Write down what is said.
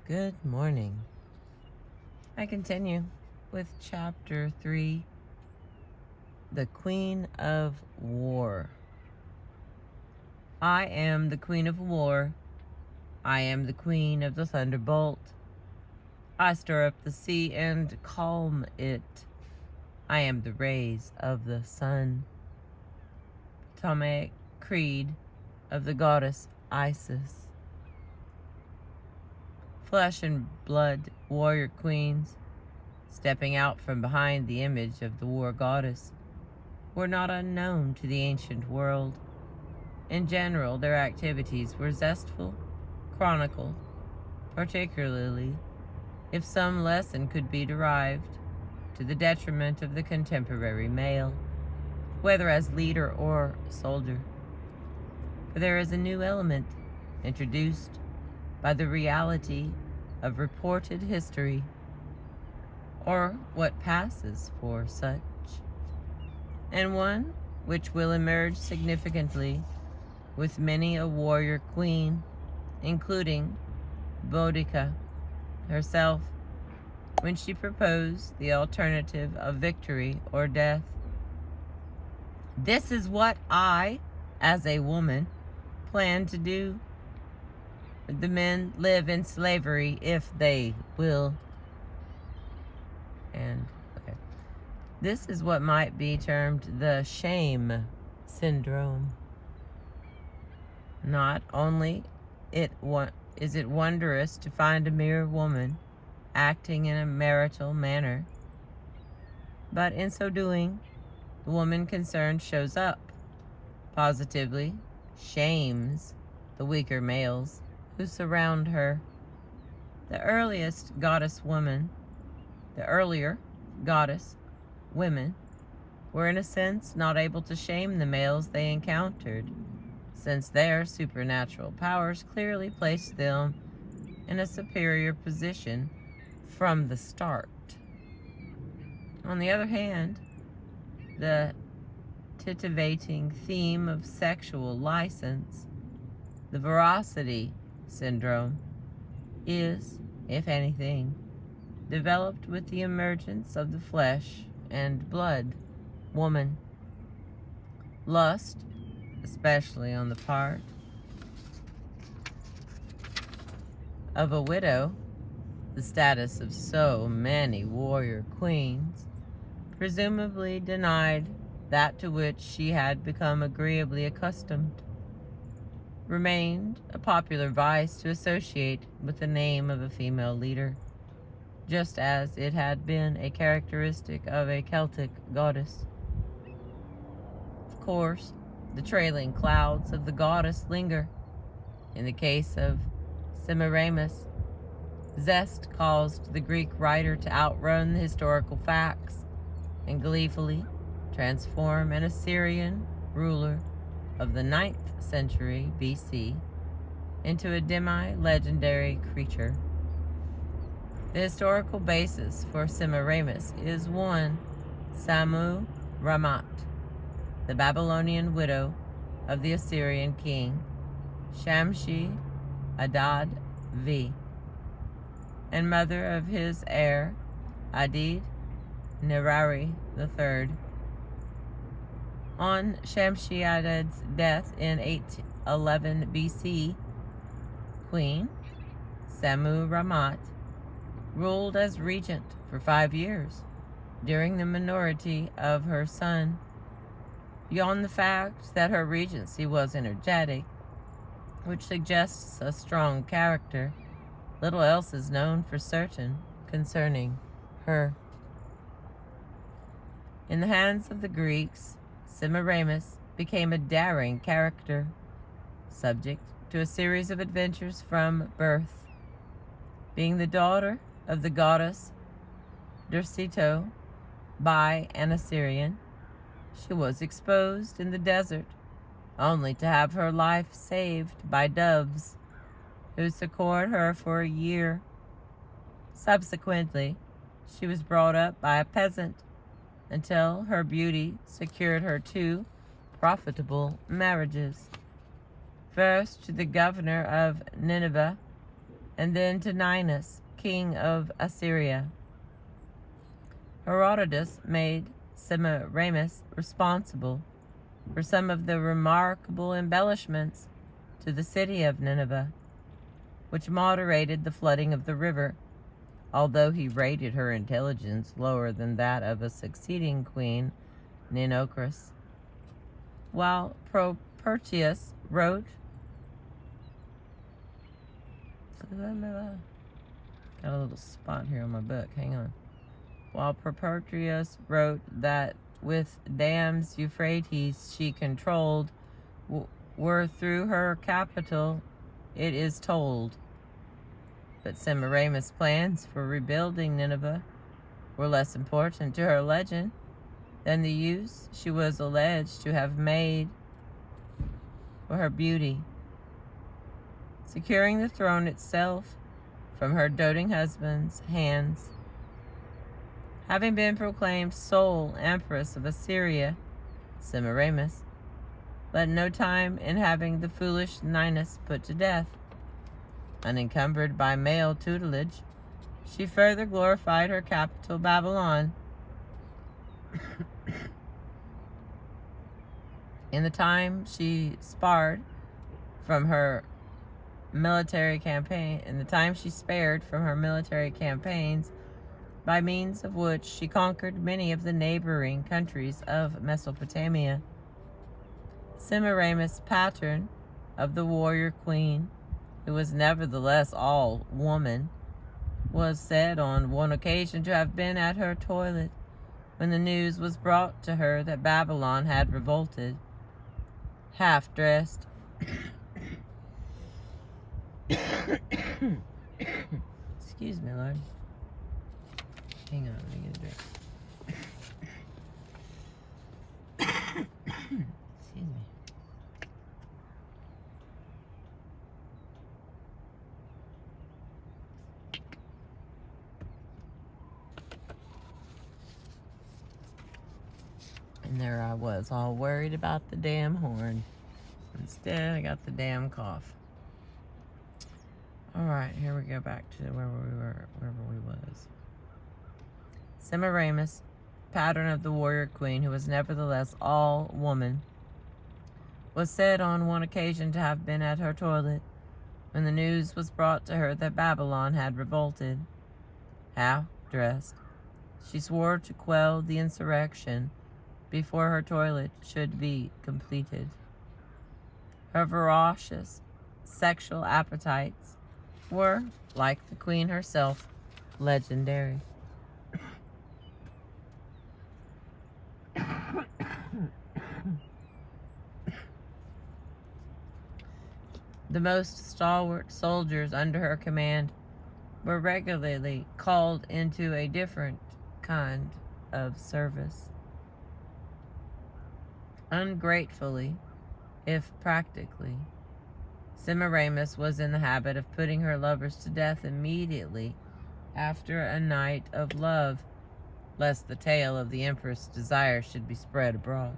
Good morning. I continue with Chapter 3, The Queen of War. I am the Queen of War. I am the Queen of the Thunderbolt. I stir up the sea and calm it. I am the rays of the sun. Ptolemaic Creed of the goddess Isis. Flesh and blood warrior queens, stepping out from behind the image of the war goddess, were not unknown to the ancient world. In general, their activities were zestful, chronicled, particularly if some lesson could be derived, to the detriment of the contemporary male, whether as leader or soldier. For there is a new element introduced by the reality of reported history, or what passes for such, and one which will emerge significantly with many a warrior queen, including Boudica herself, when she proposed the alternative of victory or death. This is what I, as a woman, plan to do. The men live in slavery if they will. This is what might be termed the shame syndrome. Not only is it wondrous to find a mere woman acting in a marital manner, but in so doing, the woman concerned shows up, positively shames the weaker males who surround her. The earlier goddess women were in a sense not able to shame the males they encountered, since their supernatural powers clearly placed them in a superior position from the start. On the other hand, the titivating theme of sexual license, the voracity syndrome, is, if anything, developed with the emergence of the flesh and blood woman. Lust, especially on the part of a widow, the status of so many warrior queens, presumably denied that to which she had become agreeably accustomed, remained a popular vice to associate with the name of a female leader, just as it had been a characteristic of a Celtic goddess. Of course, the trailing clouds of the goddess linger. In the case of Semiramis, zest caused the Greek writer to outrun the historical facts and gleefully transform an Assyrian ruler of the 9th century BC into a demi-legendary creature. The historical basis for Semiramis is one Sammu Rammat, the Babylonian widow of the Assyrian king Shamshi-Adad V, and mother of his heir Adad-nirari III. On Shamshi-Adad's death in 811 BC, Queen Sammu Rammat ruled as regent for 5 years during the minority of her son. Beyond the fact that her regency was energetic, which suggests a strong character, little else is known for certain concerning her. In the hands of the Greeks, Semiramis became a daring character, subject to a series of adventures from birth. Being the daughter of the goddess Derceto by an Assyrian, she was exposed in the desert, only to have her life saved by doves, who succored her for a year. Subsequently, she was brought up by a peasant until her beauty secured her 2 profitable marriages. First to the governor of Nineveh, and then to Ninus, king of Assyria. Herodotus made Semiramis responsible for some of the remarkable embellishments to the city of Nineveh, which moderated the flooding of the river, although he rated her intelligence lower than that of a succeeding queen, Ninocris. While Propertius wrote, got a little spot here on my book, hang on. While Propertius wrote that with dams Euphrates she controlled were through her capital, it is told. But Semiramis' plans for rebuilding Nineveh were less important to her legend than the use she was alleged to have made for her beauty, securing the throne itself from her doting husband's hands. Having been proclaimed sole empress of Assyria, Semiramis let no time in having the foolish Ninus put to death. Unencumbered by male tutelage, she further glorified her capital, Babylon. In the time she spared from her military campaigns, by means of which she conquered many of the neighboring countries of Mesopotamia. Semiramis, pattern of the warrior queen, who was nevertheless all woman, was said on one occasion to have been at her toilet when the news was brought to her that Babylon had revolted. Half-dressed, excuse me, Lord. Hang on, let me get a drink. Excuse me. And there I was, all worried about the damn horn. Instead, I got the damn cough. All right, here we go back to wherever we was. Semiramis, pattern of the warrior queen, who was nevertheless all woman, was said on one occasion to have been at her toilet when the news was brought to her that Babylon had revolted. Half-dressed, she swore to quell the insurrection before her toilet should be completed. Her ferocious sexual appetites were, like the queen herself, legendary. The most stalwart soldiers under her command were regularly called into a different kind of service. Ungratefully, if practically, Semiramis was in the habit of putting her lovers to death immediately after a night of love, lest the tale of the empress' desire should be spread abroad.